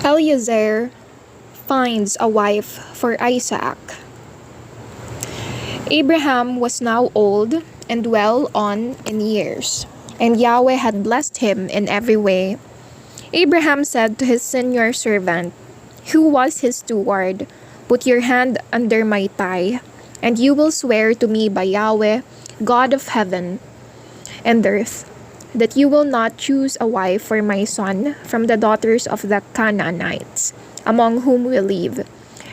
Eliezer finds a wife for Isaac. Abraham was now old and well on in years, and Yahweh had blessed him in every way. Abraham said to his senior servant, who was his steward, "Put your hand under my thigh, and you will swear to me by Yahweh, God of heaven and earth, that you will not choose a wife for my son from the daughters of the Canaanites, among whom we live.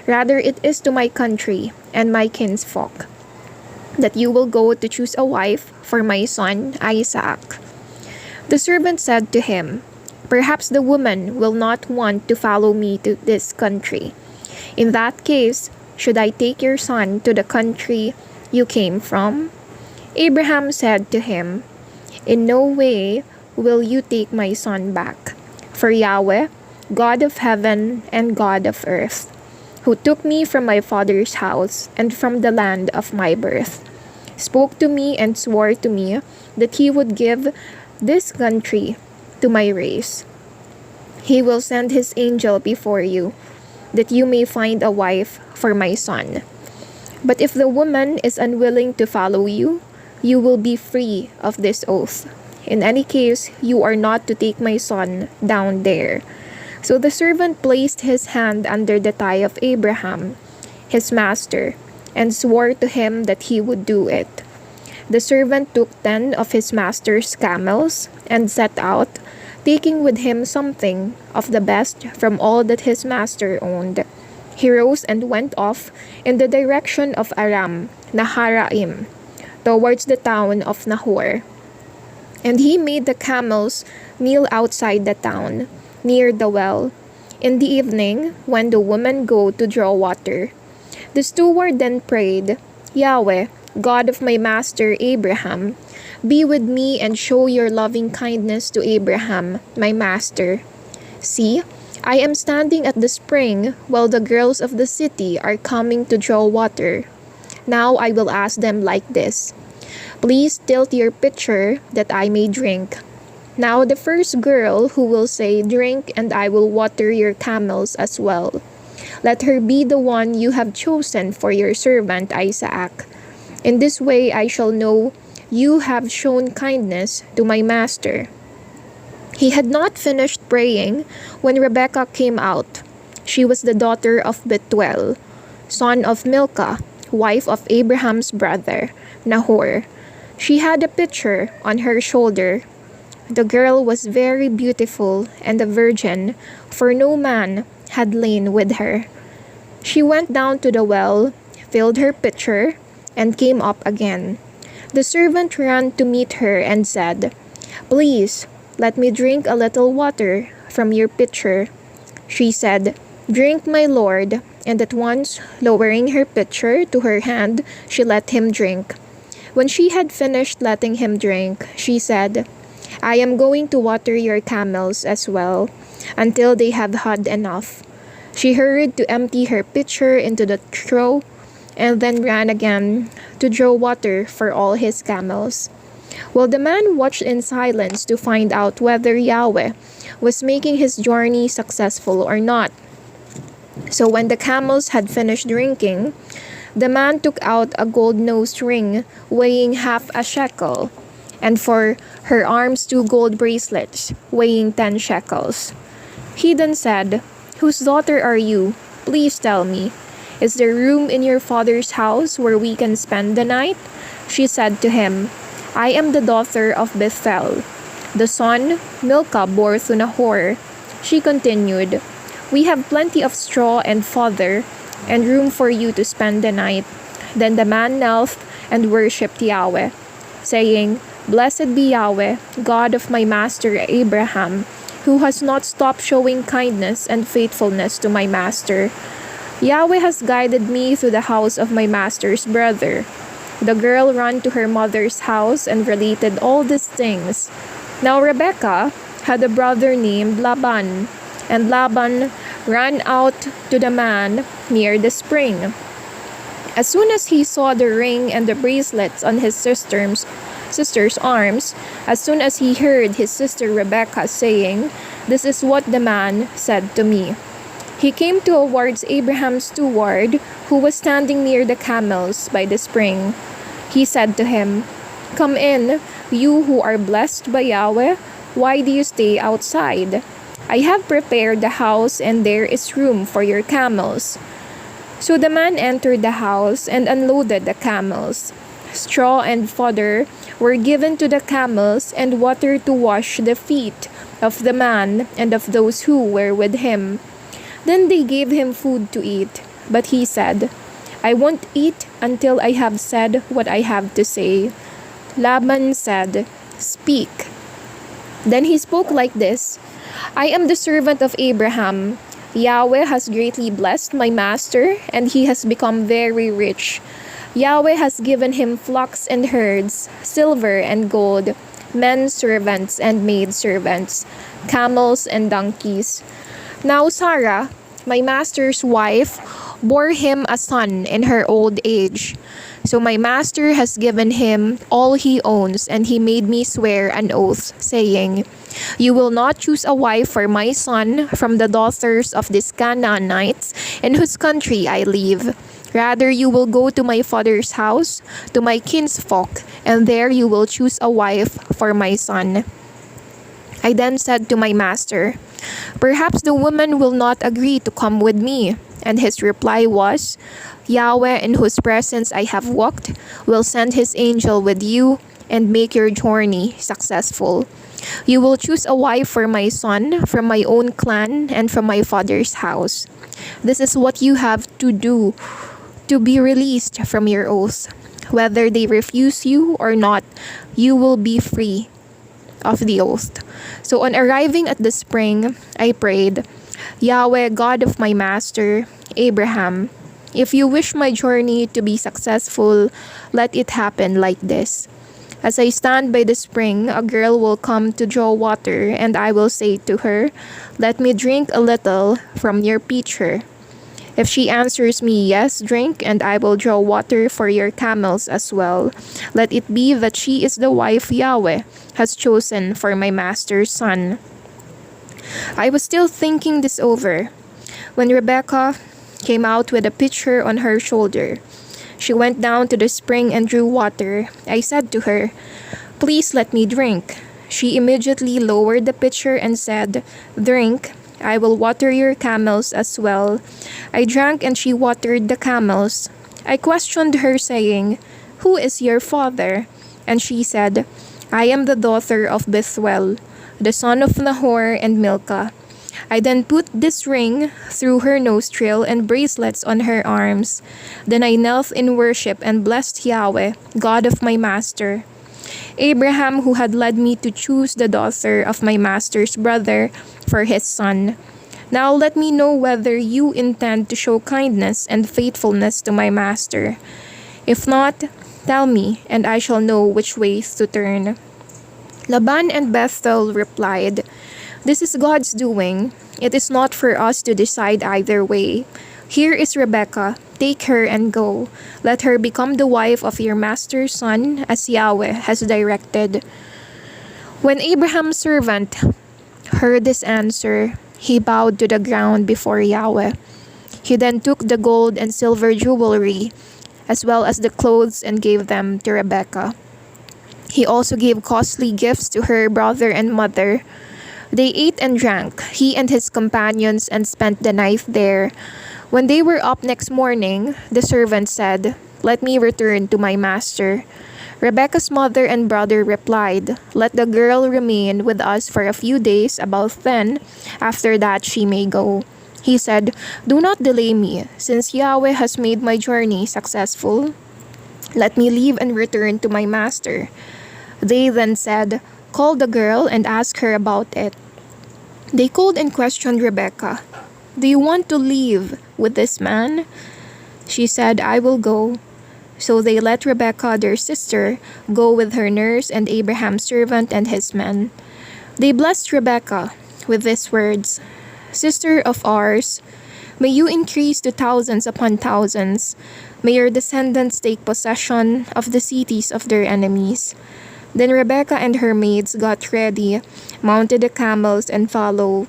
Rather, it is to my country and my kinsfolk that you will go to choose a wife for my son Isaac." The servant said to him, "Perhaps the woman will not want to follow me to this country. In that case, should I take your son to the country you came from?" Abraham said to him, "In no way will you take my son back. For Yahweh, God of heaven and God of earth, who took me from my father's house and from the land of my birth, spoke to me and swore to me that he would give this country to my race. He will send his angel before you, that you may find a wife for my son. But if the woman is unwilling to follow you, you will be free of this oath. In any case, you are not to take my son down there." So the servant placed his hand under the thigh of Abraham, his master, and swore to him that he would do it. The servant took 10 of his master's camels and set out, taking with him something of the best from all that his master owned. He rose and went off in the direction of Aram Naharaim, towards the town of Nahor. And he made the camels kneel outside the town, near the well, in the evening when the women go to draw water. The steward then prayed, "Yahweh, God of my master Abraham, be with me and show your loving kindness to Abraham, my master. See, I am standing at the spring while the girls of the city are coming to draw water. Now I will ask them like this: Please tilt your pitcher that I may drink. Now the first girl who will say, 'Drink, and I will water your camels as well,' let her be the one you have chosen for your servant Isaac. In this way I shall know you have shown kindness to my master." He had not finished praying when Rebekah came out. She was the daughter of Bethuel, son of Milcah, wife of Abraham's brother, Nahor. She had a pitcher on her shoulder. The girl was very beautiful and a virgin, for no man had lain with her. She went down to the well, filled her pitcher, and came up again. The servant ran to meet her and said, "Please, let me drink a little water from your pitcher." She said, "Drink, my lord," and at once, lowering her pitcher to her hand, she let him drink. When she had finished letting him drink, she said, "I am going to water your camels as well, until they have had enough." She hurried to empty her pitcher into the trough, and then ran again to draw water for all his camels. While the man watched in silence to find out whether Yahweh was making his journey successful or not. So when the camels had finished drinking, the man took out a gold-nosed ring weighing half a shekel, and for her arms 2 gold bracelets weighing 10 shekels. He then said, "Whose daughter are you? Please tell me. Is there room in your father's house where we can spend the night?" She said to him, "I am the daughter of Bethuel, the son Milcah bore to Nahor." She continued, "We have plenty of straw and fodder, and room for you to spend the night." Then the man knelt and worshipped Yahweh, saying, "Blessed be Yahweh, God of my master Abraham, who has not stopped showing kindness and faithfulness to my master. Yahweh has guided me through the house of my master's brother." The girl ran to her mother's house and related all these things. Now Rebekah had a brother named Laban, and Laban ran out to the man near the spring. As soon as he saw the ring and the bracelets on his sister's arms, as soon as he heard his sister Rebekah saying, "This is what the man said to me." He came towards Abraham's steward, who was standing near the camels by the spring. He said to him, "Come in, you who are blessed by Yahweh. Why do you stay outside? I have prepared the house, and there is room for your camels." So the man entered the house and unloaded the camels. Straw and fodder were given to the camels, and water to wash the feet of the man and of those who were with him. Then they gave him food to eat, but he said, "I won't eat until I have said what I have to say." Laban said, "Speak." Then he spoke like this, "I am the servant of Abraham. Yahweh has greatly blessed my master, and he has become very rich. Yahweh has given him flocks and herds, silver and gold, men servants and maid servants, camels and donkeys. Now Sarah, my master's wife, bore him a son in her old age. So my master has given him all he owns, and he made me swear an oath, saying, 'You will not choose a wife for my son from the daughters of these Canaanites, in whose country I live. Rather you will go to my father's house, to my kinsfolk, and there you will choose a wife for my son.' I then said to my master, 'Perhaps the woman will not agree to come with me.' And his reply was, 'Yahweh, in whose presence I have walked, will send his angel with you and make your journey successful. You will choose a wife for my son from my own clan and from my father's house. This is what you have to do to be released from your oath. Whether they refuse you or not, you will be free of the oath.' So on arriving at the spring, I prayed, 'Yahweh, God of my master, Abraham, if you wish my journey to be successful, let it happen like this. As I stand by the spring, a girl will come to draw water, and I will say to her, "Let me drink a little from your pitcher." If she answers me, "Yes, drink, and I will draw water for your camels as well," let it be that she is the wife Yahweh has chosen for my master's son." I was still thinking this over when Rebekah came out with a pitcher on her shoulder. She went down to the spring and drew water. I said to her, "Please let me drink." She immediately lowered the pitcher and said, "Drink. I will water your camels as well." I drank, and she watered the camels. I questioned her, saying, "Who is your father?" And she said, "I am the daughter of Bethuel, the son of Nahor and Milcah." I then put this ring through her nostril and bracelets on her arms. Then I knelt in worship and blessed Yahweh, God of my master. Abraham, who had led me to choose the daughter of my master's brother for his son. Now let me know whether you intend to show kindness and faithfulness to my master. If not, tell me, and I shall know which ways to turn." Laban and Bethuel replied, "This is God's doing. It is not for us to decide either way. Here is Rebekah. Take her and go. Let her become the wife of your master's son, as Yahweh has directed." When Abraham's servant heard this answer, he bowed to the ground before Yahweh. He then took the gold and silver jewelry, as well as the clothes, and gave them to Rebekah. He also gave costly gifts to her brother and mother. They ate and drank, he and his companions, and spent the night there. When they were up next morning, the servant said, "Let me return to my master." Rebekah's mother and brother replied, "Let the girl remain with us for a few days, about 10. After that she may go." He said, "Do not delay me, since Yahweh has made my journey successful. Let me leave and return to my master." They then said, "Call the girl and ask her about it." They called and questioned Rebekah. "Do you want to leave with this man?" She said, "I will go." So they let Rebekah, their sister, go with her nurse and Abraham's servant and his men. They blessed Rebekah with these words, "Sister of ours, may you increase to thousands upon thousands. May your descendants take possession of the cities of their enemies. Then Rebekah and her maids got ready, mounted the camels, and followed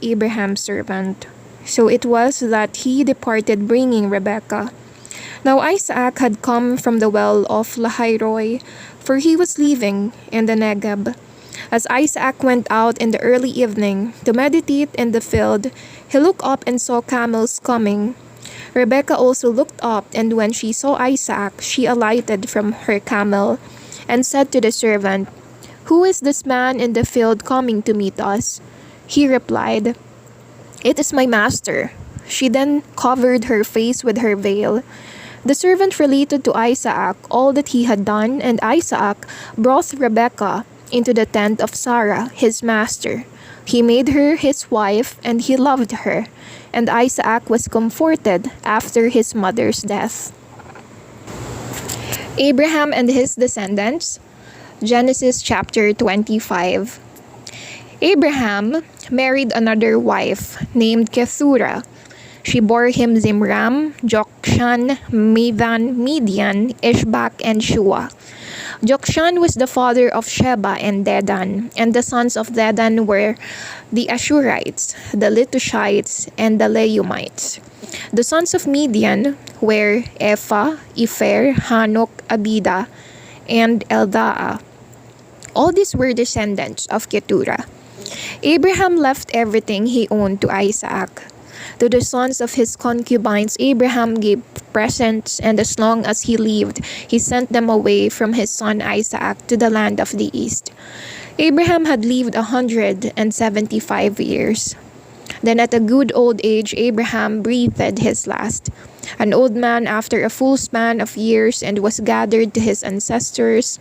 Abraham's servant. So it was that he departed bringing Rebekah. Now Isaac had come from the well of Lahairoi, for he was living in the Negeb. As Isaac went out in the early evening to meditate in the field, he looked up and saw camels coming. Rebekah also looked up, and when she saw Isaac, she alighted from her camel and said to the servant, "Who is this man in the field coming to meet us?" He replied, "It is my master." She then covered her face with her veil. The servant related to Isaac all that he had done, and Isaac brought Rebekah into the tent of Sarah, his master. He made her his wife, and he loved her. And Isaac was comforted after his mother's death. Abraham and his descendants. Genesis chapter 25. Abraham married another wife named Keturah. She bore him Zimram, Jokshan, Medan, Midian, Ishbak, and Shua. Jokshan was the father of Sheba and Dedan, and the sons of Dedan were the Ashurites, the Letushites, and the Leumites. The sons of Midian were Ephah, Epher, Hanok, Abida, and Eldaah. All these were descendants of Keturah. Abraham left everything he owned to Isaac. To the sons of his concubines, Abraham gave presents, and as long as he lived, he sent them away from his son Isaac to the land of the east. Abraham had lived 175 years. Then at a good old age, Abraham breathed his last. An old man after a full span of years, and was gathered to his ancestors.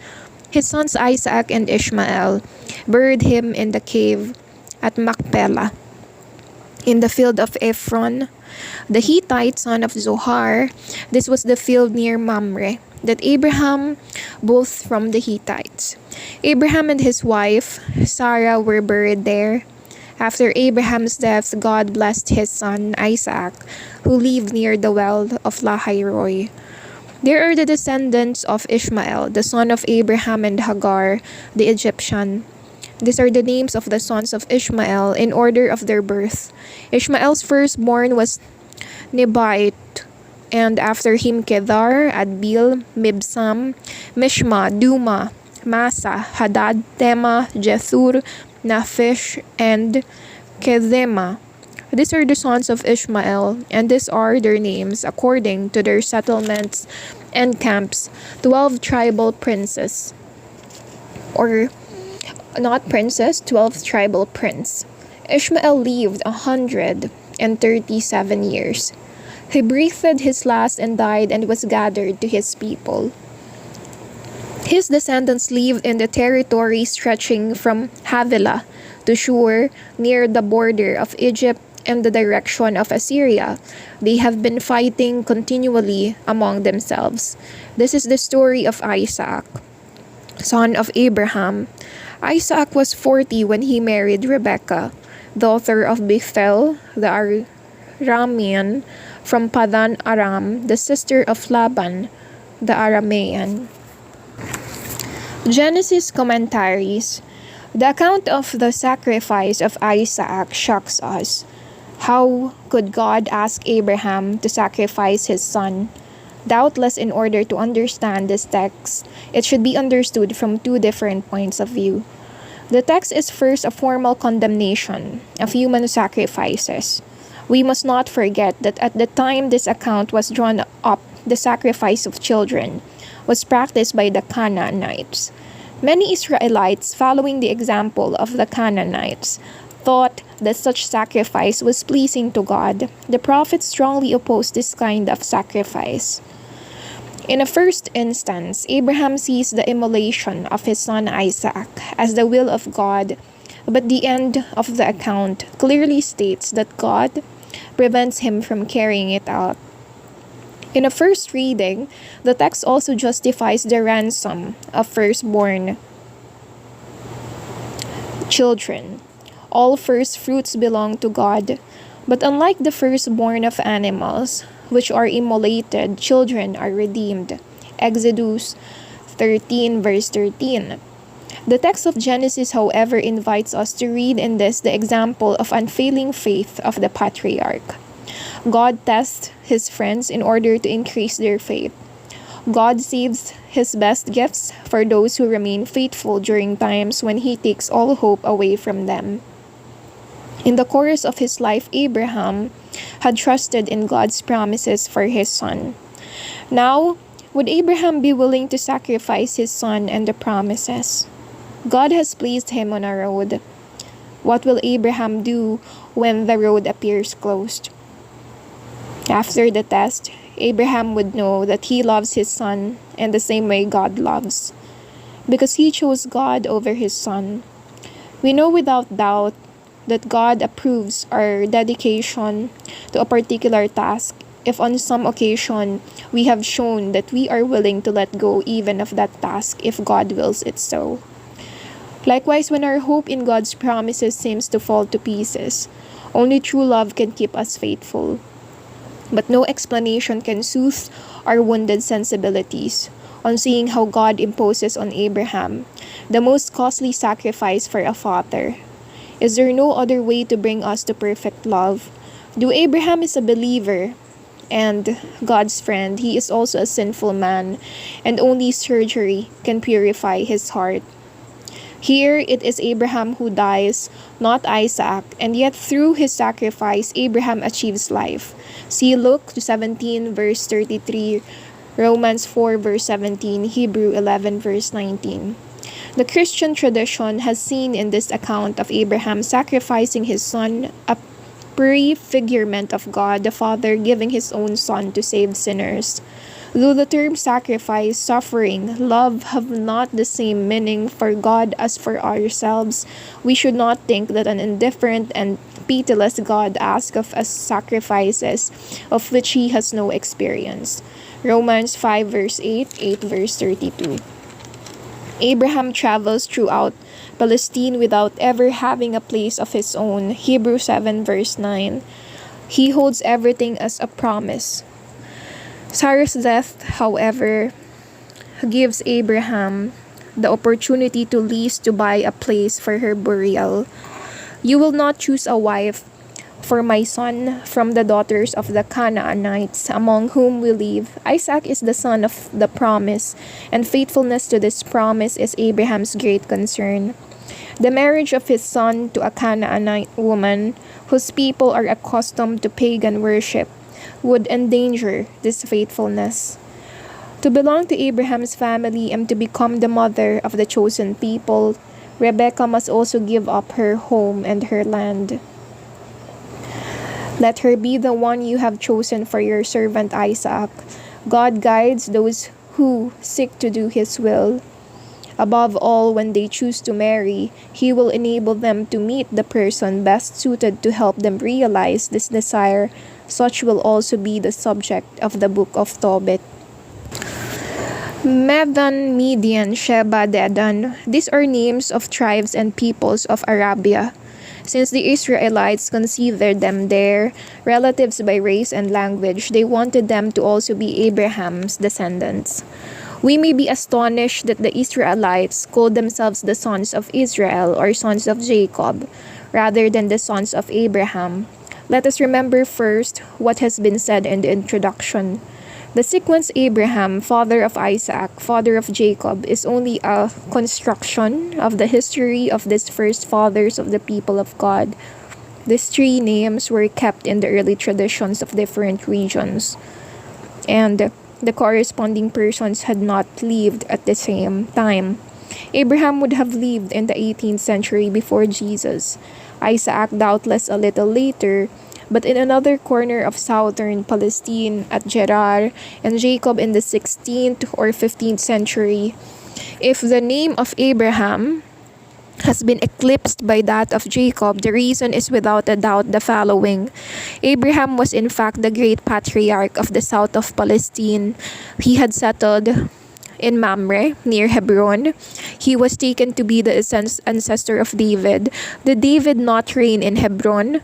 His sons Isaac and Ishmael buried him in the cave at Machpelah, in the field of Ephron, the Hittite son of Zohar. This was the field near Mamre, that Abraham both from the Hittites. Abraham and his wife Sarah were buried there. After Abraham's death, God blessed his son Isaac, who lived near the well of Lahairoi. There are the descendants of Ishmael, the son of Abraham, and Hagar, the Egyptian. These are the names of the sons of Ishmael in order of their birth. Ishmael's firstborn was Nebaioth, and after him Kedar, Adbil, Mibsam, Mishma, Duma, Massa, Hadad, Tema, Jethur, Naphish, and Kedema. These are the sons of Ishmael, and these are their names according to their settlements and camps, 12 tribal princes, or not princes, 12 tribal prince. Ishmael lived 137 years. He breathed his last and died, and was gathered to his people. His descendants lived in the territory stretching from Havilah to Shur, near the border of Egypt and the direction of Assyria. They have been fighting continually among themselves. This is the story of Isaac, son of Abraham. Isaac was 40 when he married Rebekah, daughter of Bethuel the Aramean from Padan Aram, the sister of Laban the Aramean. Genesis commentaries. The account of the sacrifice of Isaac shocks us. How could God ask Abraham to sacrifice his son? Doubtless, in order to understand this text, it should be understood from two different points of view. The text is first a formal condemnation of human sacrifices. We must not forget that at the time this account was drawn up, the sacrifice of children was practiced by the Canaanites. Many Israelites, following the example of the Canaanites, thought that such sacrifice was pleasing to God. The prophet strongly opposed this kind of sacrifice. In the first instance, Abraham sees the immolation of his son Isaac as the will of God, but the end of the account clearly states that God prevents him from carrying it out. In the first reading, the text also justifies the ransom of firstborn children. All first fruits belong to God, but unlike the firstborn of animals, which are immolated, children are redeemed. Exodus 13 verse 13. The text of Genesis, however, invites us to read in this the example of unfailing faith of the patriarch. God tests his friends in order to increase their faith. God saves his best gifts for those who remain faithful during times when he takes all hope away from them. In the course of his life, Abraham had trusted in God's promises for his son. Now, would Abraham be willing to sacrifice his son and the promises? God has placed him on a road. What will Abraham do when the road appears closed? After the test, Abraham would know that he loves his son in the same way God loves, because he chose God over his son. We know without doubt that God approves our dedication to a particular task if on some occasion we have shown that we are willing to let go even of that task if God wills it so. Likewise, when our hope in God's promises seems to fall to pieces, only true love can keep us faithful. But no explanation can soothe our wounded sensibilities on seeing how God imposes on Abraham the most costly sacrifice for a father. Is there no other way to bring us to perfect love? Though Abraham is a believer and God's friend, he is also a sinful man, and only surgery can purify his heart. Here it is Abraham who dies, not Isaac, and yet through his sacrifice, Abraham achieves life. See Luke 17 verse 33, Romans 4 verse 17, Hebrew 11 verse 19. The Christian tradition has seen in this account of Abraham sacrificing his son a prefigurement of God the Father giving his own son to save sinners. Though the term sacrifice, suffering, love have not the same meaning for God as for ourselves, we should not think that an indifferent and pitiless God asks of us sacrifices of which he has no experience. Romans 5 verse 8, 8 verse 32. Abraham travels throughout Palestine without ever having a place of his own. Hebrews 7 verse 9. He holds everything as a promise. Sarah's death, however, gives Abraham the opportunity to lease to buy a place for her burial. You will not choose a wife for my son from the daughters of the Canaanites among whom we live. Isaac is the son of the promise, and faithfulness to this promise is Abraham's great concern. The marriage of his son to a Canaanite woman, whose people are accustomed to pagan worship, would endanger this faithfulness. To belong to Abraham's family and to become the mother of the chosen people, Rebekah must also give up her home and her land. Let her be the one you have chosen for your servant Isaac. God guides those who seek to do his will. Above all, when they choose to marry, he will enable them to meet the person best suited to help them realize this desire. Such will also be the subject of the book of Tobit. Medan, Median, Sheba, Dedan. These are names of tribes and peoples of Arabia. Since the Israelites considered them their relatives by race and language, they wanted them to also be Abraham's descendants. We may be astonished that the Israelites called themselves the sons of Israel or sons of Jacob, rather than the sons of Abraham. Let us remember first what has been said in the introduction. The sequence Abraham, father of Isaac, father of Jacob, is only a construction of the history of these first fathers of the people of God. These three names were kept in the early traditions of different regions, and the corresponding persons had not lived at the same time. Abraham would have lived in the 18th century before Jesus, Isaac doubtless a little later, but in another corner of southern Palestine at Gerar, and Jacob in the 16th or 15th century. If the name of Abraham has been eclipsed by that of Jacob, the reason is without a doubt the following. Abraham was in fact the great patriarch of the south of Palestine. He had settled in Mamre, near Hebron. He was taken to be the ancestor of David. Did David not reign in Hebron?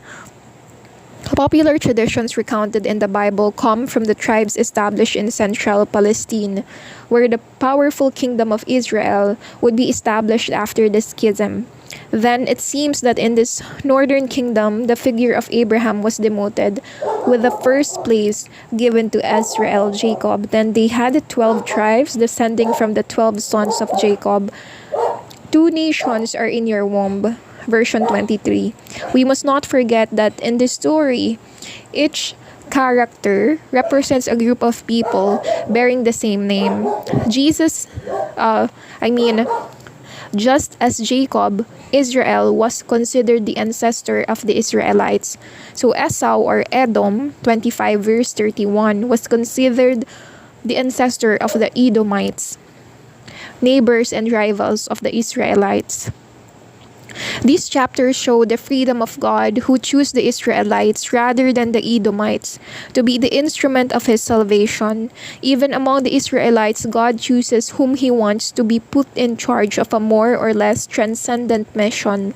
Popular traditions recounted in the Bible come from the tribes established in central Palestine, where the powerful kingdom of Israel would be established after the schism. Then it seems that in this northern kingdom, the figure of Abraham was demoted, with the first place given to Israel, Jacob. Then they had 12 tribes descending from the 12 sons of Jacob. Two nations are in your womb. Version 23. We must not forget that in this story, each character represents a group of people bearing the same name. Jesus, uh, I mean, just as Jacob, Israel was considered the ancestor of the Israelites. So Esau or Edom, 25 verse 31, was considered the ancestor of the Edomites, neighbors and rivals of the Israelites. These chapters show the freedom of God who chose the Israelites rather than the Edomites to be the instrument of his salvation. Even among the Israelites, God chooses whom he wants to be put in charge of a more or less transcendent mission.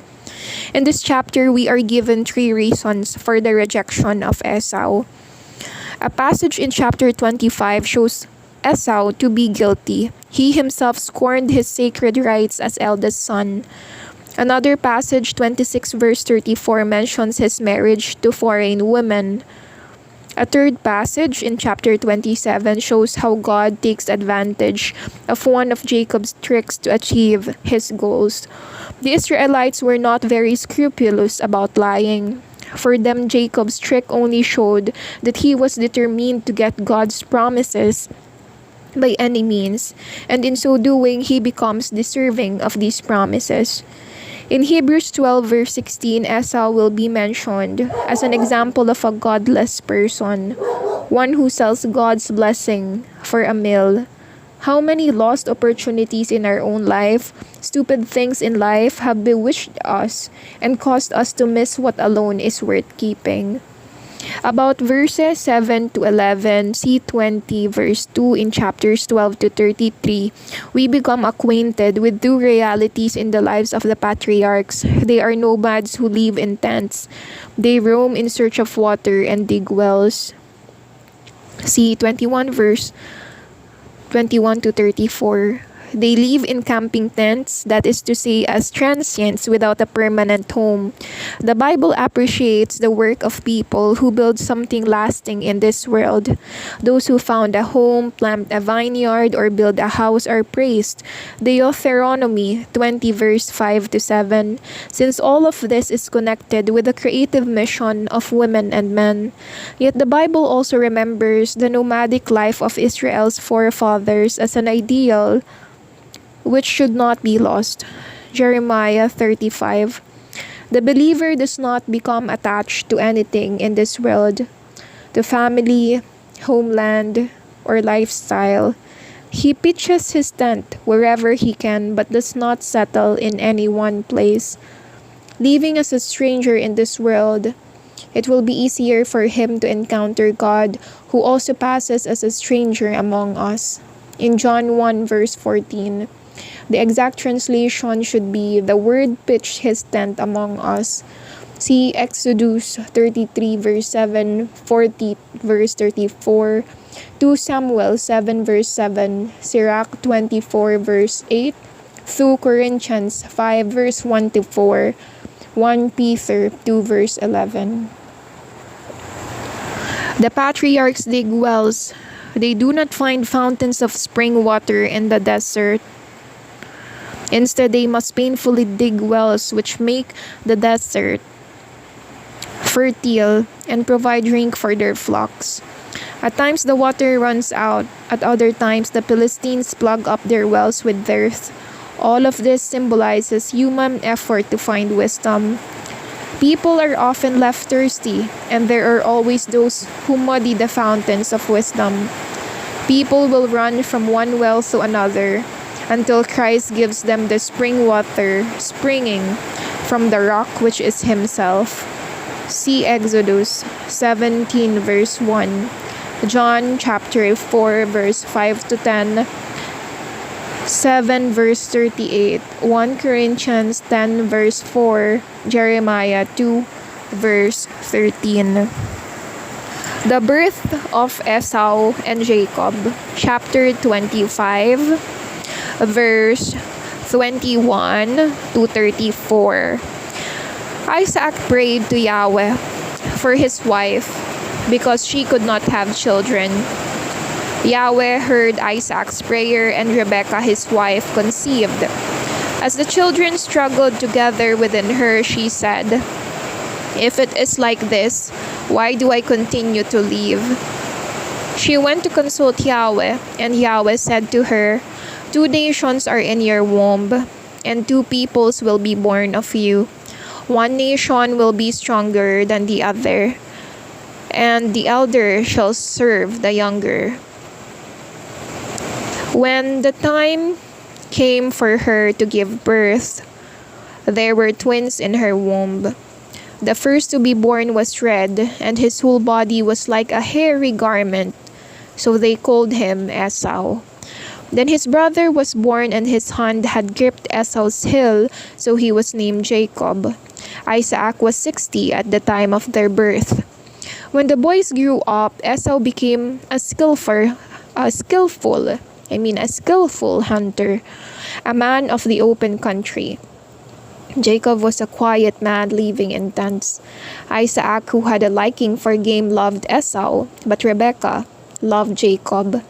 In this chapter, we are given 3 reasons for the rejection of Esau. A passage in chapter 25 shows Esau to be guilty. He himself scorned his sacred rights as eldest son. Another passage, 26 verse 34, mentions his marriage to foreign women. A third passage in chapter 27 shows how God takes advantage of one of Jacob's tricks to achieve his goals. The Israelites were not very scrupulous about lying. For them, Jacob's trick only showed that he was determined to get God's promises by any means, and in so doing, he becomes deserving of these promises. In Hebrews 12 verse 16, Esau will be mentioned as an example of a godless person, one who sells God's blessing for a meal. How many lost opportunities in our own life, stupid things in life have bewitched us and caused us to miss what alone is worth keeping. About verses 7 to 11, see 20 verse 2 in chapters 12 to 33, we become acquainted with 2 realities in the lives of the patriarchs. They are nomads who live in tents. They roam in search of water and dig wells. See 21 verse 21 to 34. They live in camping tents, that is to say, as transients without a permanent home. The Bible appreciates the work of people who build something lasting in this world. Those who found a home, plant a vineyard, or build a house are praised. Deuteronomy 20 verse 5 to 7. Since all of this is connected with the creative mission of women and men, yet the Bible also remembers the nomadic life of Israel's forefathers as an ideal which should not be lost. Jeremiah 35. The believer does not become attached to anything in this world, to family, homeland, or lifestyle. He pitches his tent wherever he can but does not settle in any one place. Living as a stranger in this world, it will be easier for him to encounter God, who also passes as a stranger among us. In John 1 verse 14, the exact translation should be, the word pitched his tent among us. See Exodus 33 verse 7, 40 verse 34, 2 Samuel 7 verse 7, Sirach 24 verse 8, 2 Corinthians 5 verse 1 to 4, 1 Peter 2 verse 11. The patriarchs dig wells. They do not find fountains of spring water in the desert. Instead, they must painfully dig wells which make the desert fertile and provide drink for their flocks. At times, the water runs out. At other times, the Philistines plug up their wells with dirt. All of this symbolizes human effort to find wisdom. People are often left thirsty, and there are always those who muddy the fountains of wisdom. People will run from one well to another until Christ gives them the spring water springing from the rock which is himself. See Exodus 17 verse 1, John chapter 4 verse 5 to 10, 7 verse 38, 1 Corinthians 10 verse 4, Jeremiah 2 verse 13. The birth of Esau and Jacob, chapter 25, verse 21 to 34. Isaac prayed to Yahweh for his wife because she could not have children. Yahweh heard Isaac's prayer, and Rebekah, his wife, conceived. As the children struggled together within her, she said, "If it is like this, why do I continue to live?" She went to consult Yahweh, and Yahweh said to her, "Two nations are in your womb, and two peoples will be born of you. One nation will be stronger than the other, and the elder shall serve the younger." When the time came for her to give birth, there were twins in her womb. The first to be born was red, and his whole body was like a hairy garment, so they called him Esau. Then his brother was born, and his hand had gripped Esau's heel, so he was named Jacob. Isaac was 60 at the time of their birth. When the boys grew up, Esau became a skillful hunter, a man of the open country. Jacob was a quiet man living in tents. Isaac, who had a liking for game, loved Esau, but Rebekah loved Jacob.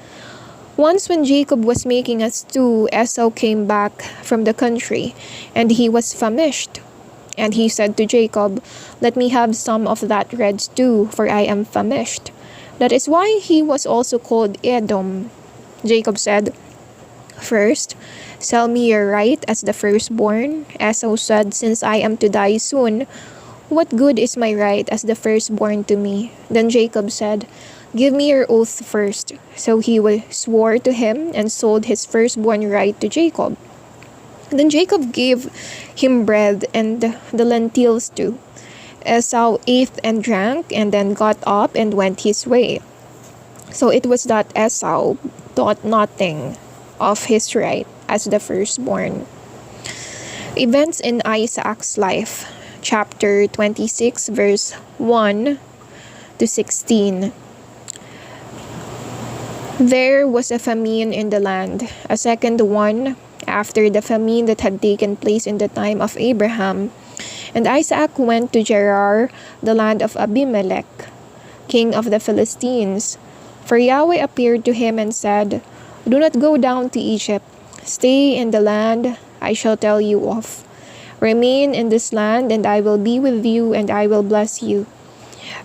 Once when Jacob was making a stew, Esau came back from the country, and he was famished. And he said to Jacob, "Let me have some of that red stew, for I am famished." That is why he was also called Edom. Jacob said, "First, sell me your right as the firstborn." Esau said, "Since I am to die soon, what good is my right as the firstborn to me?" Then Jacob said, "Give me your oath first." So he swore to him and sold his firstborn right to Jacob. Then Jacob gave him bread and the lentils too. Esau ate and drank, and then got up and went his way. So it was that Esau thought nothing of his right as the firstborn. Events in Isaac's life, chapter 26, verse 1 to 16. There was a famine in the land, a second one after the famine that had taken place in the time of Abraham. And Isaac went to Gerar, the land of Abimelech, king of the Philistines. For Yahweh appeared to him and said, "Do not go down to Egypt. Stay in the land I shall tell you of. Remain in this land, and I will be with you, and I will bless you.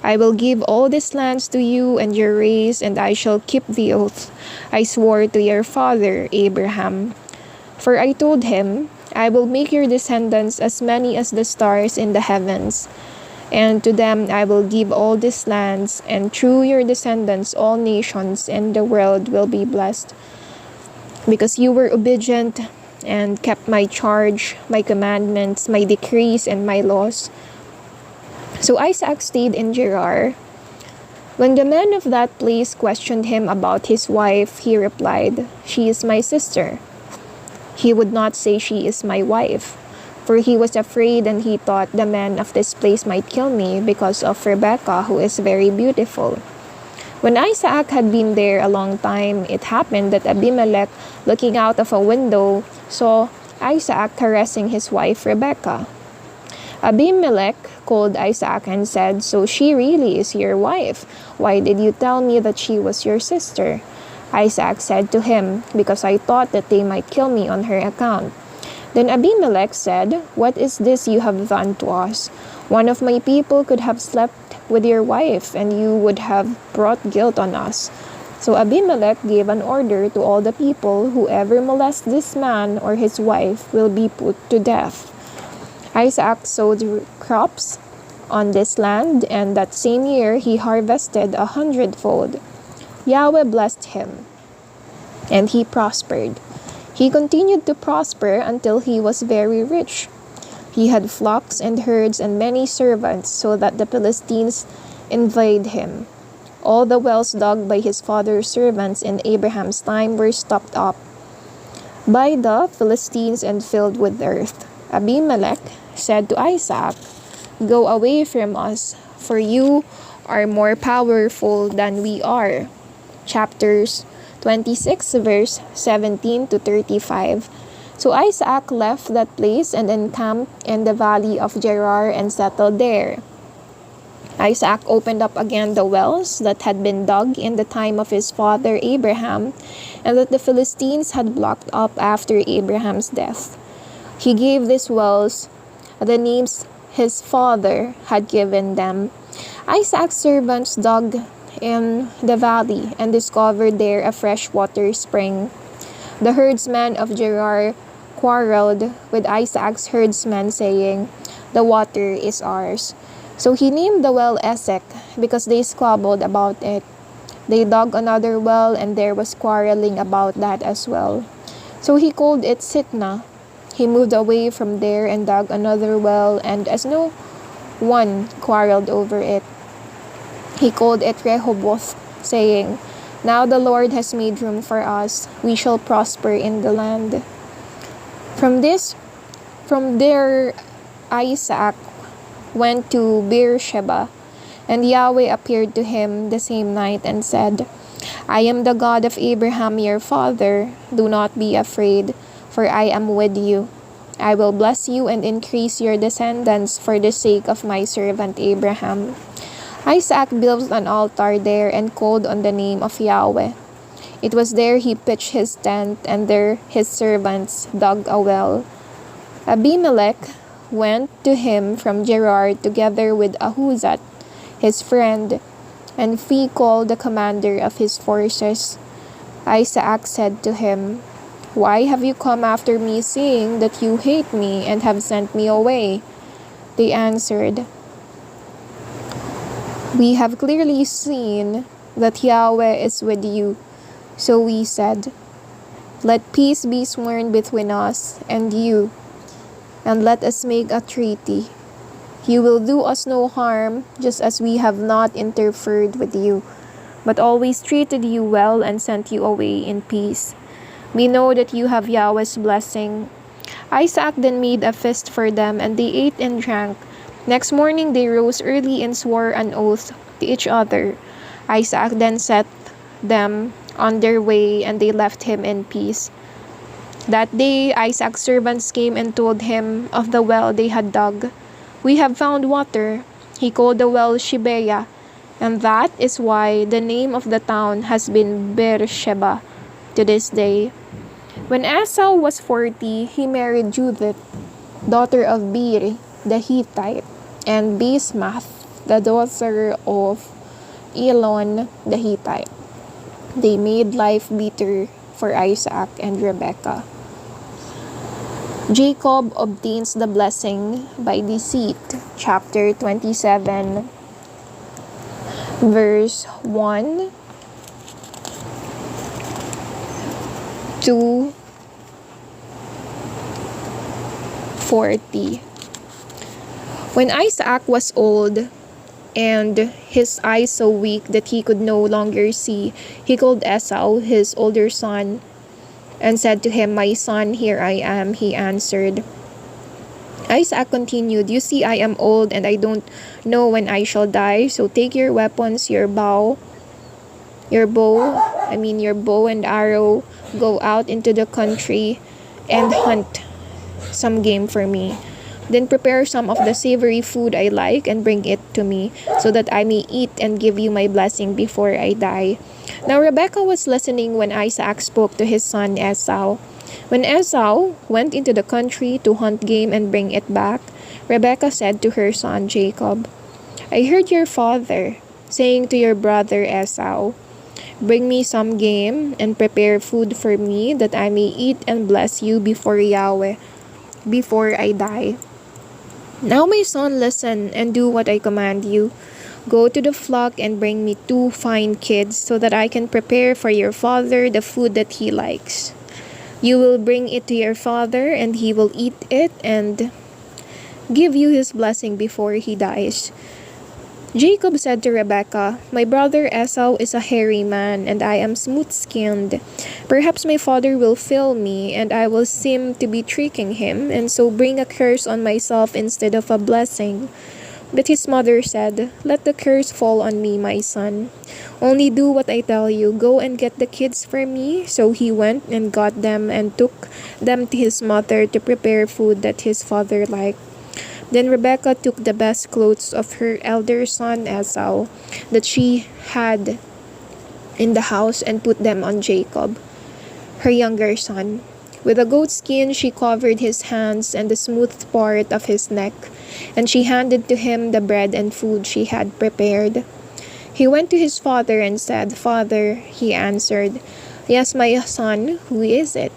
I will give all these lands to you and your race, and I shall keep the oath I swore to your father Abraham. For I told him, I will make your descendants as many as the stars in the heavens, and to them I will give all these lands, and through your descendants all nations in the world will be blessed. Because you were obedient and kept my charge, my commandments, my decrees, and my laws." So Isaac stayed in Gerar. When the men of that place questioned him about his wife, he replied, "She is my sister." He would not say, "She is my wife," for he was afraid, and he thought the men of this place might kill me because of Rebekah, who is very beautiful. When Isaac had been there a long time, it happened that Abimelech, looking out of a window, saw Isaac caressing his wife Rebekah. Abimelech called Isaac and said, "So she really is your wife? Why did you tell me that she was your sister?" Isaac said to him, "Because I thought that they might kill me on her account." Then Abimelech said, "What is this you have done to us? One of my people could have slept with your wife, and you would have brought guilt on us." So Abimelech gave an order to all the people, "Whoever molests this man or his wife will be put to death." Isaac sowed crops on this land, and that same year he harvested 100-fold. Yahweh blessed him, and he prospered. He continued to prosper until he was very rich. He had flocks and herds and many servants, so that the Philistines envied him. All the wells dug by his father's servants in Abraham's time were stopped up by the Philistines and filled with earth. Abimelech said to Isaac, "Go away from us, for you are more powerful than we are. Chapters 26, verse 17 to 35. So Isaac left that place and encamped in the valley of Gerar and settled there. Isaac opened up again the wells that had been dug in the time of his father Abraham, and that the Philistines had blocked up after Abraham's death. He gave these wells the names his father had given them. Isaac's servants dug in the valley and discovered there a freshwater spring. The herdsmen of Gerar quarreled with Isaac's herdsmen, saying, "The water is ours." So he named the well Esek, because they squabbled about it. They dug another well, and there was quarreling about that as well. So he called it Sitnah. He moved away from there and dug another well, and as no one quarreled over it, he called it Rehoboth, saying, "Now the Lord has made room for us. We shall prosper in the land." From there, Isaac went to Beersheba, and Yahweh appeared to him the same night and said, "I am the God of Abraham your father. Do not be afraid, for I am with you. I will bless you and increase your descendants for the sake of my servant Abraham." Isaac built an altar there and called on the name of Yahweh. It was there he pitched his tent, and there his servants dug a well. Abimelech went to him from Gerar together with Ahuzat, his friend, and Phicol, the commander of his forces. Isaac said to him, "Why have you come after me, seeing that you hate me and have sent me away?" They answered, "We have clearly seen that Yahweh is with you." So we said, "Let peace be sworn between us and you, and let us make a treaty. You will do us no harm, just as we have not interfered with you, but always treated you well and sent you away in peace. We know that you have Yahweh's blessing." Isaac then made a feast for them, and they ate and drank. Next morning they rose early and swore an oath to each other. Isaac then set them on their way, and they left him in peace. That day Isaac's servants came and told him of the well they had dug. "We have found water." He called the well Shibeah, and that is why the name of the town has been Beersheba to this day. When Esau was 40, he married Judith, daughter of Beeri the Hittite, and Basemath, the daughter of Elon the Hittite. They made life bitter for Isaac and Rebekah. Jacob obtains the blessing by deceit. Chapter 27, verse 1 to 40. When Isaac was old and his eyes so weak that he could no longer see, he called Esau, his older son, and said to him, "My son, here I am." He answered. Isaac continued, "You see, I am old and I don't know when I shall die. So take your weapons, your bow and arrow, go out into the country and hunt some game for me. Then prepare some of the savory food I like and bring it to me, so that I may eat and give you my blessing before I die." Now Rebekah was listening when Isaac spoke to his son Esau. When Esau went into the country to hunt game and bring it back, Rebekah said to her son Jacob, "I heard your father saying to your brother Esau, 'Bring me some game and prepare food for me, that I may eat and bless you before Yahweh before I die.' Now my son, listen and do what I command you. Go to the flock and bring me 2 fine kids, so that I can prepare for your father the food that he likes. You will bring it to your father, and he will eat it and give you his blessing before he dies." Jacob said to Rebekah, "My brother Esau is a hairy man, and I am smooth-skinned. Perhaps my father will fail me, and I will seem to be tricking him, and so bring a curse on myself instead of a blessing. But his mother said, "Let the curse fall on me, my son. Only do what I tell you. Go and get the kids for me." So he went and got them and took them to his mother to prepare food that his father liked. Then Rebekah took the best clothes of her elder son Esau that she had in the house and put them on Jacob, her younger son. With a goat skin she covered his hands and the smooth part of his neck, and she handed to him the bread and food she had prepared. He went to his father and said, "Father," he answered. "Yes, my son, who is it?"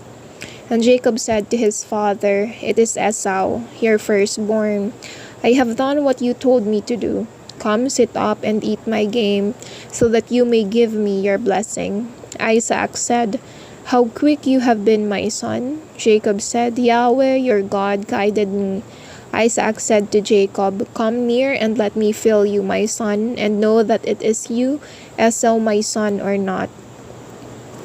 And Jacob said to his father, "It is Esau, your firstborn. I have done what you told me to do. Come, sit up and eat my game, so that you may give me your blessing." Isaac said, "How quick you have been, my son." Jacob said, "Yahweh, your God, guided me." Isaac said to Jacob, "Come near and let me feel you, my son, and know that it is you, Esau, my son, or not."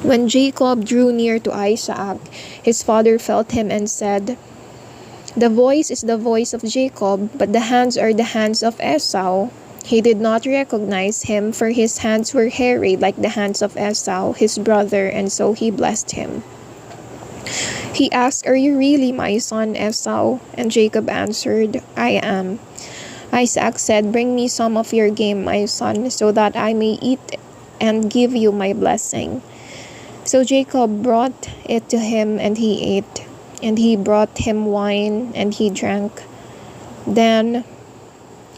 When Jacob drew near to Isaac, his father felt him and said, "The voice is the voice of Jacob, but the hands are the hands of Esau." He did not recognize him, for his hands were hairy like the hands of Esau, his brother, and so he blessed him. He asked, "Are you really my son Esau?" And Jacob answered, "I am." Isaac said, "Bring me some of your game, my son, so that I may eat and give you my blessing." So Jacob brought it to him, and he ate. And he brought him wine, and he drank. Then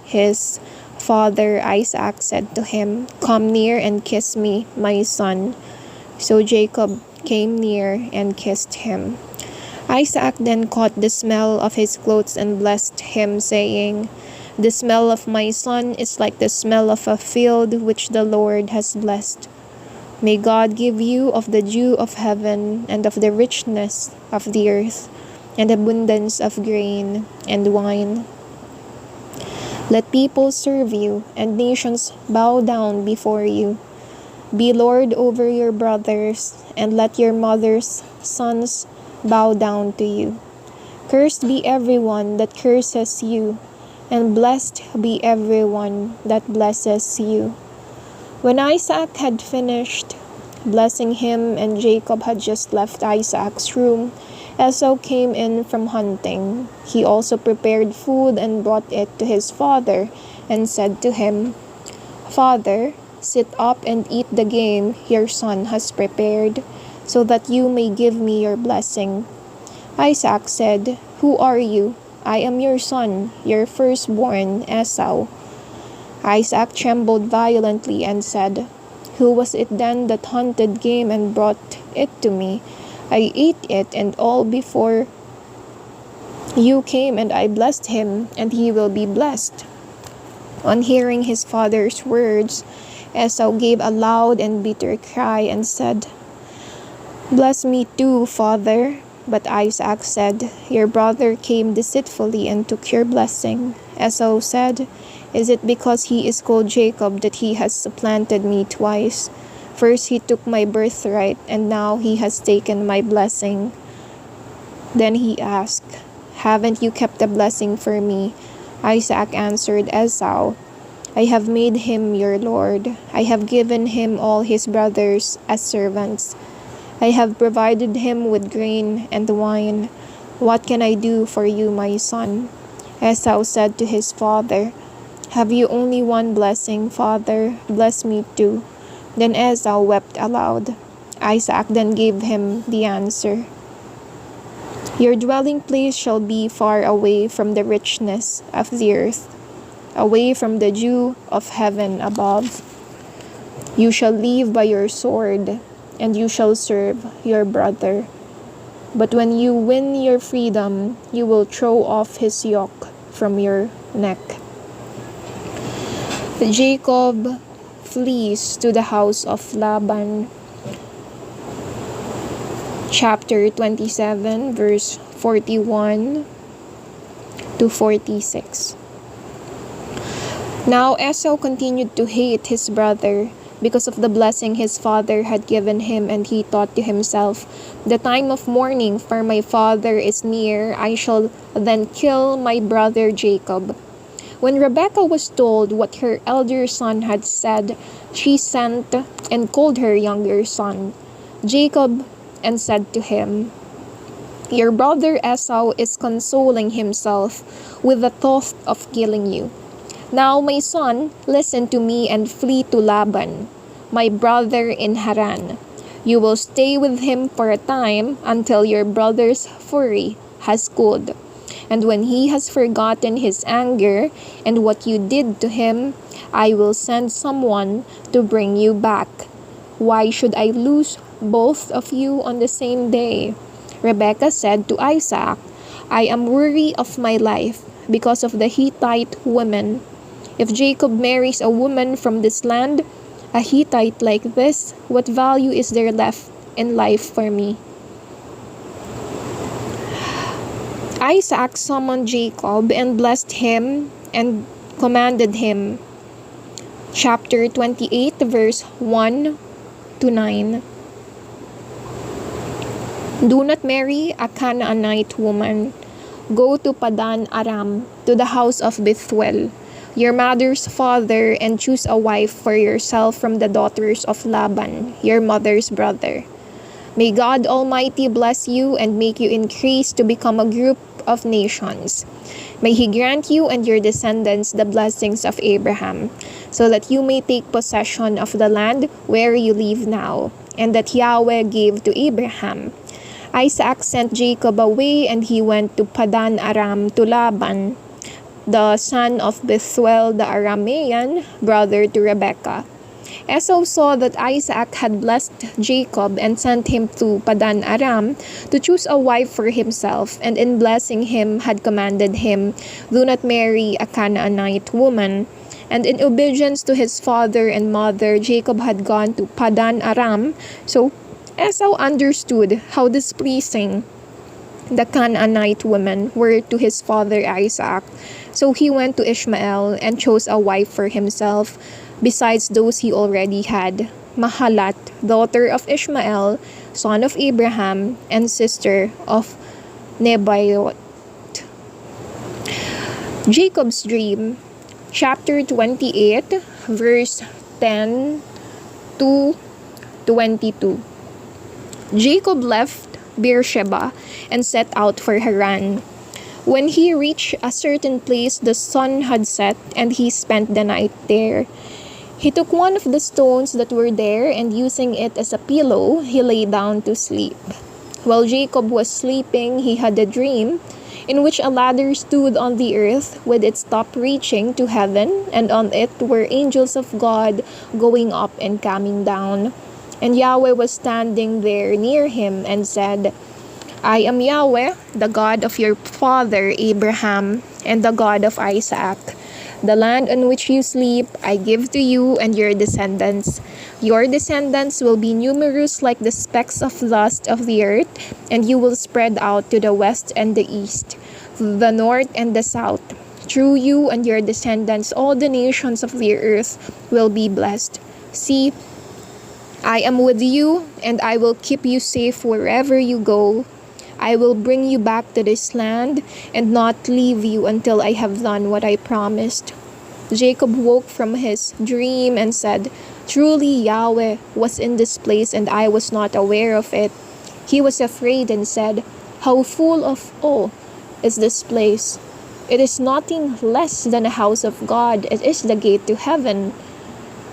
his father Isaac said to him, "Come near and kiss me, my son." So Jacob came near and kissed him. Isaac then caught the smell of his clothes and blessed him, saying, "The smell of my son is like the smell of a field which the Lord has blessed. May God give you of the dew of heaven and of the richness of the earth and abundance of grain and wine. Let people serve you and nations bow down before you. Be Lord over your brothers, and let your mother's sons bow down to you. Cursed be everyone that curses you, and blessed be everyone that blesses you." When Isaac had finished blessing him and Jacob had just left Isaac's room, Esau came in from hunting. He also prepared food and brought it to his father and said to him, "Father, sit up and eat the game your son has prepared, so that you may give me your blessing." Isaac said, "Who are you?" "I am your son, your firstborn, Esau." Isaac trembled violently and said, "Who was it then that hunted game and brought it to me? I ate it and all before you came, and I blessed him, and he will be blessed." On hearing his father's words, Esau gave a loud and bitter cry and said, "Bless me too, father." But Isaac said, "Your brother came deceitfully and took your blessing." Esau said, "Is it because he is called Jacob that he has supplanted me twice? First he took my birthright, and now he has taken my blessing." Then he asked, "Haven't you kept a blessing for me?" Isaac answered Esau, "I have made him your lord. I have given him all his brothers as servants. I have provided him with grain and wine. What can I do for you, my son?" Esau said to his father, "Have you only one blessing, father? Bless me too." Then Esau wept aloud. Isaac then gave him the answer, "Your dwelling place shall be far away from the richness of the earth, away from the dew of heaven above. You shall live by your sword, and you shall serve your brother. But when you win your freedom, you will throw off his yoke from your neck." Jacob flees to the house of Laban. Chapter 27, verse 41 to 46. Now Esau continued to hate his brother because of the blessing his father had given him, and he thought to himself, "The time of mourning for my father is near. I shall then kill my brother Jacob." When Rebekah was told what her elder son had said, she sent and called her younger son, Jacob, and said to him, "Your brother Esau is consoling himself with the thought of killing you. Now, my son, listen to me and flee to Laban, my brother in Haran. You will stay with him for a time until your brother's fury has cooled. And when he has forgotten his anger and what you did to him, I will send someone to bring you back. Why should I lose both of you on the same day?" Rebekah said to Isaac, "I am weary of my life because of the Hittite women. If Jacob marries a woman from this land, a Hittite like this, what value is there left in life for me?" Isaac summoned Jacob and blessed him and commanded him. Chapter 28, verse 1 to 9. Do not marry a Canaanite woman. Go to Padan Aram, to the house of Bethuel, your mother's father, and choose a wife for yourself from the daughters of Laban, your mother's brother. May God Almighty bless you and make you increase to become a group of nations. May He grant you and your descendants the blessings of Abraham, so that you may take possession of the land where you live now, and that Yahweh gave to Abraham. Isaac sent Jacob away, and he went to Padan Aram to Laban, the son of Bethuel the Aramean, brother to Rebekah. Esau saw that Isaac had blessed Jacob and sent him to Padan Aram to choose a wife for himself, and in blessing him had commanded him, "Do not marry a Canaanite woman." And in obedience to his father and mother, Jacob had gone to Padan Aram. So Esau understood how displeasing the Canaanite women were to his father Isaac. So he went to Ishmael and chose a wife for himself, besides those he already had, Mahalat, daughter of Ishmael, son of Abraham, and sister of Nebaioth. Jacob's dream, chapter 28, verse 10 to 22. Jacob left Beersheba and set out for Haran. When he reached a certain place, the sun had set, and he spent the night there. He took one of the stones that were there, and using it as a pillow, he lay down to sleep. While Jacob was sleeping, he had a dream in which a ladder stood on the earth with its top reaching to heaven, and on it were angels of God going up and coming down. And Yahweh was standing there near him and said, "I am Yahweh, the God of your father Abraham, and the God of Isaac. The land on which you sleep I give to you and your descendants. Your descendants will be numerous like the specks of dust of the earth, and you will spread out to the west and the east, the north and the south. Through you and your descendants all the nations of the earth will be blessed. See, I am with you, and I will keep you safe wherever you go. I will bring you back to this land and not leave you until I have done what I promised." Jacob woke from his dream and said, "Truly Yahweh was in this place, and I was not aware of it." He was afraid and said, "How full of awe is this place! It is nothing less than a house of God. It is the gate to heaven."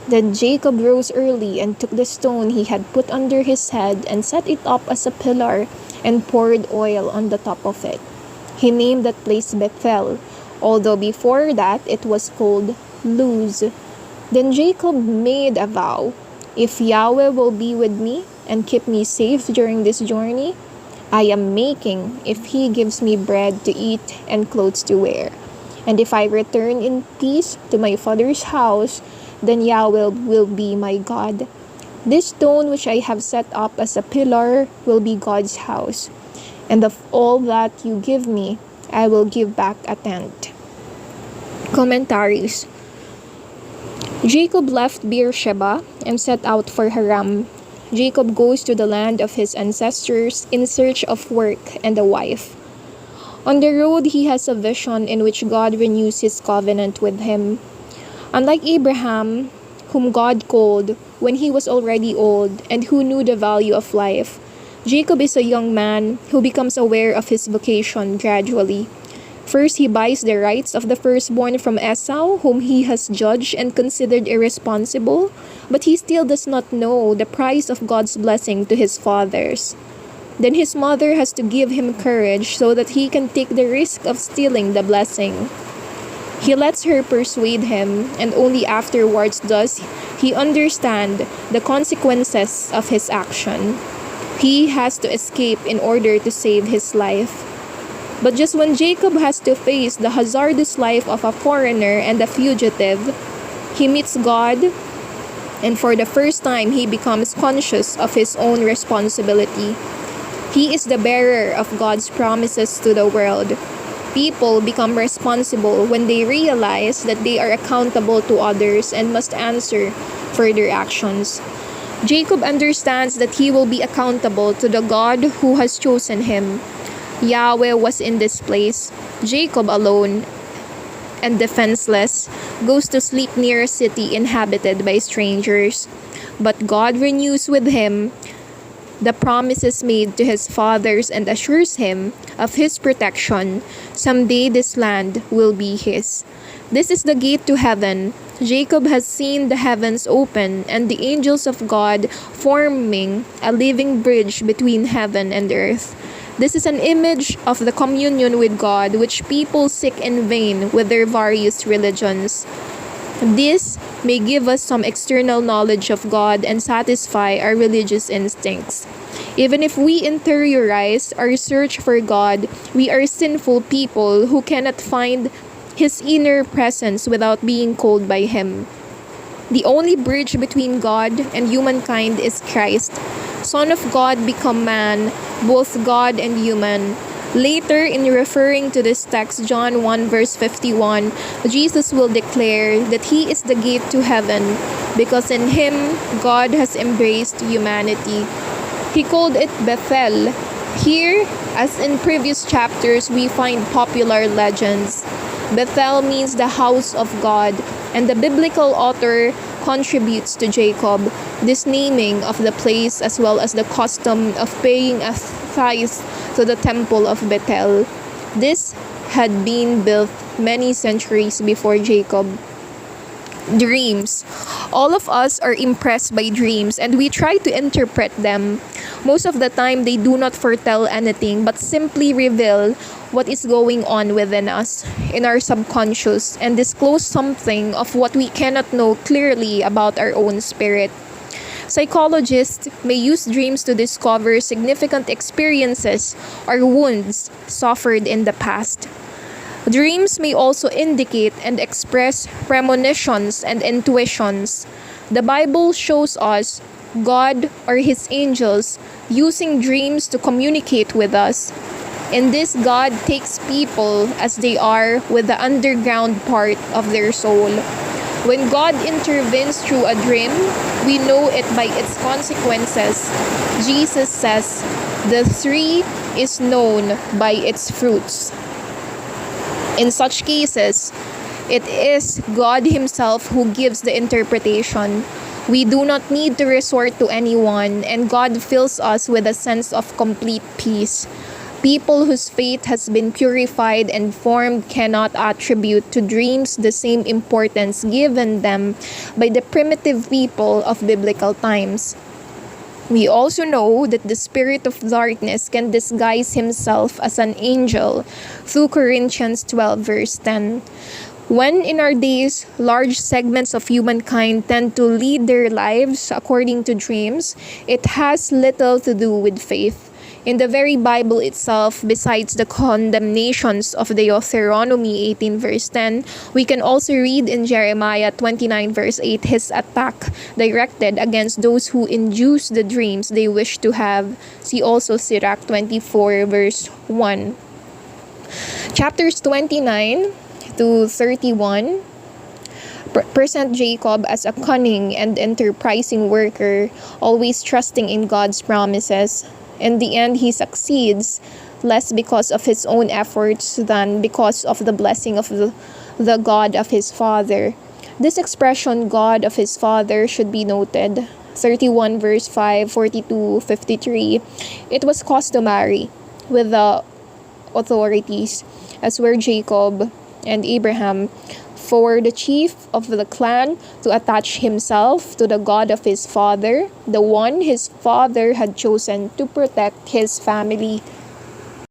Then Jacob rose early and took the stone he had put under his head and set it up as a pillar and poured oil on the top of it. He named that place Bethel, although before that it was called Luz. Then Jacob made a vow, "If Yahweh will be with me and keep me safe during this journey I am making, if He gives me bread to eat and clothes to wear, and if I return in peace to my father's house, then Yahweh will be my God. This stone which I have set up as a pillar will be God's house, and of all that you give me, I will give back a tenth." Commentaries. Jacob left Beersheba and set out for Haran. Jacob goes to the land of his ancestors in search of work and a wife. On the road, he has a vision in which God renews his covenant with him. Unlike Abraham, whom God called when he was already old and who knew the value of life, Jacob is a young man who becomes aware of his vocation gradually. First, he buys the rights of the firstborn from Esau, whom he has judged and considered irresponsible, but he still does not know the price of God's blessing to his fathers. Then his mother has to give him courage so that he can take the risk of stealing the blessing. He lets her persuade him, and only afterwards does he understand the consequences of his action. He has to escape in order to save his life. But just when Jacob has to face the hazardous life of a foreigner and a fugitive, he meets God, and for the first time he becomes conscious of his own responsibility. He is the bearer of God's promises to the world. People become responsible when they realize that they are accountable to others and must answer for their actions. Jacob understands that he will be accountable to the God who has chosen him. Yahweh was in this place. Jacob, alone and defenseless, goes to sleep near a city inhabited by strangers. But God renews with him the promises made to his fathers and assures him of his protection. Someday this land will be his. This is the gate to heaven. Jacob has seen the heavens open and the angels of God forming a living bridge between heaven and earth. This is an image of the communion with God which people seek in vain with their various religions. This may give us some external knowledge of God and satisfy our religious instincts. Even if we interiorize our search for God, we are sinful people who cannot find His inner presence without being called by Him. The only bridge between God and humankind is Christ, Son of God become man, both God and human. Later, in referring to this text, John 1 verse 51, Jesus will declare that He is the gate to heaven because in Him, God has embraced humanity. He called it Bethel. Here, as in previous chapters, we find popular legends. Bethel means the house of God, and the biblical author contributes to Jacob this naming of the place as well as the custom of paying a tithe to the temple of Bethel. This had been built many centuries before Jacob. Dreams. All of us are impressed by dreams and we try to interpret them. Most of the time, they do not foretell anything but simply reveal what is going on within us, in our subconscious, and disclose something of what we cannot know clearly about our own spirit. Psychologists may use dreams to discover significant experiences or wounds suffered in the past. Dreams may also indicate and express premonitions and intuitions. The Bible shows us God or His angels using dreams to communicate with us. In this, God takes people as they are with the underground part of their soul. When God intervenes through a dream, we know it by its consequences. Jesus says, "The tree is known by its fruits." In such cases, it is God Himself who gives the interpretation. We do not need to resort to anyone, and God fills us with a sense of complete peace. People whose faith has been purified and formed cannot attribute to dreams the same importance given them by the primitive people of biblical times. We also know that the spirit of darkness can disguise himself as an angel through Corinthians 12 verse 10. When in our days, large segments of humankind tend to lead their lives according to dreams, it has little to do with faith. In the very Bible itself, besides the condemnations of Deuteronomy 18 verse 10, we can also read in Jeremiah 29 verse 8 his attack directed against those who induce the dreams they wish to have. See also Sirach 24 verse 1. Chapters 29 to 31 present Jacob as a cunning and enterprising worker, always trusting in God's promises. In the end, he succeeds less because of his own efforts than because of the blessing of the God of his father. This expression, God of his father, should be noted. 31 verse 5, 42, 53. It was customary with the authorities, as were Jacob and Abraham, for the chief of the clan to attach himself to the God of his father, the one his father had chosen to protect his family.